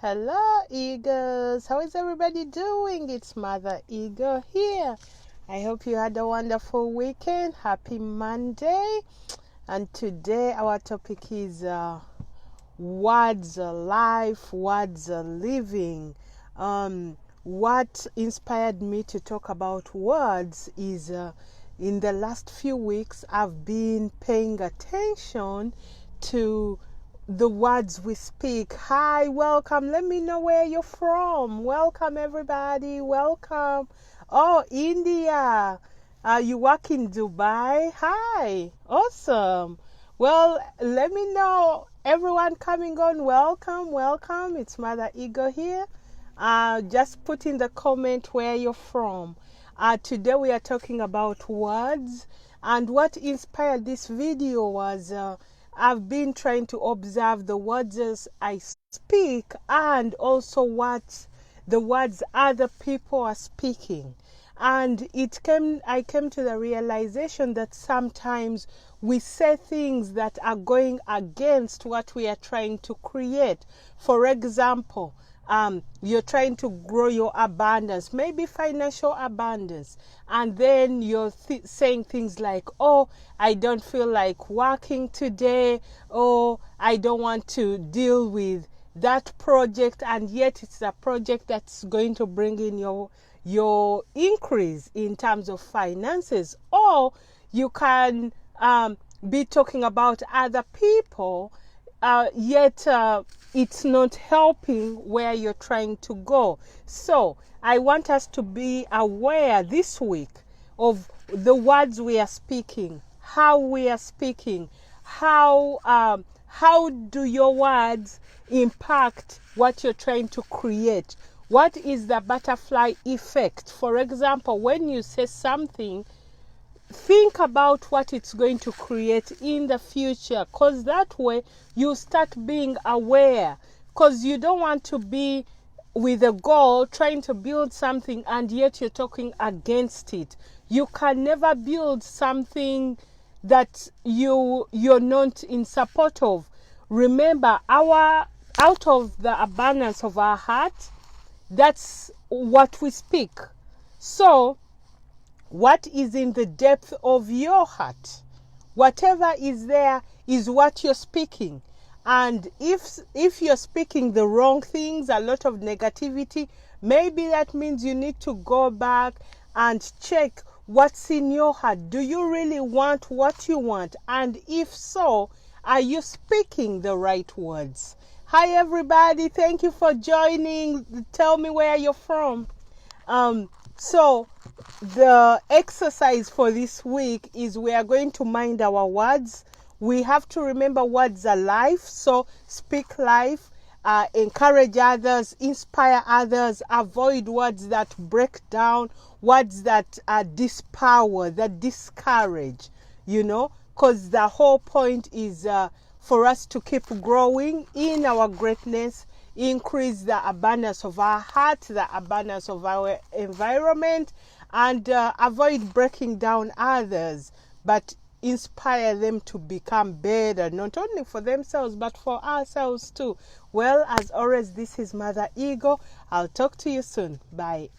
Hello, Eagles. How is everybody doing? It's Mother Eagle here. I hope you had a wonderful weekend. Happy Monday. And today our topic is words are life, words are living. What inspired me to talk about words is in the last few weeks I've been paying attention to the words we speak. Hi, welcome. Let me know where you're from. Welcome, everybody. Welcome. Oh, India. You work in Dubai? Hi. Awesome. Well, let me know. Everyone coming on, welcome, welcome. It's Mother Eagle here. Just put in the comment where you're from. Today we are talking about words. And what inspired this video was I've been trying to observe the words as I speak and also what the words other people are speaking. And I came to the realization that sometimes we say things that are going against what we are trying to create. For example, you're trying to grow your abundance, maybe financial abundance, and then you're saying things like, oh, I don't feel like working today, or I don't want to deal with that project, and yet it's a project that's going to bring in your increase in terms of finances. Or you can be talking about other people, yet it's not helping where you're trying to go. So I want us to be aware this week of the words we are speaking, how we are speaking, how do your words impact what you're trying to create. What is the butterfly effect? For example, when you say something, think about what it's going to create in the future, because that way you start being aware, because you don't want to be with a goal trying to build something and yet you're talking against it. You can never build something that you're not in support of. Remember, out of the abundance of our heart, that's what we speak. So what is in the depth of your heart, whatever is there is what you're speaking. And if you're speaking the wrong things, a lot of negativity, maybe that means you need to go back and check what's in your heart. Do you really want what you want? And if so, are you speaking the right words? Hi everybody, thank you for joining. Tell me where you're from. So the exercise for this week is we are going to mind our words. We have to remember words are life, so speak life, encourage others, inspire others, avoid words that break down, words that disempower, that discourage, because the whole point is for us to keep growing in our greatness, increase the abundance of our heart, the abundance of our environment, and avoid breaking down others, but inspire them to become better, not only for themselves, but for ourselves too. Well, as always, this is Mother Eagle. I'll talk to you soon. Bye.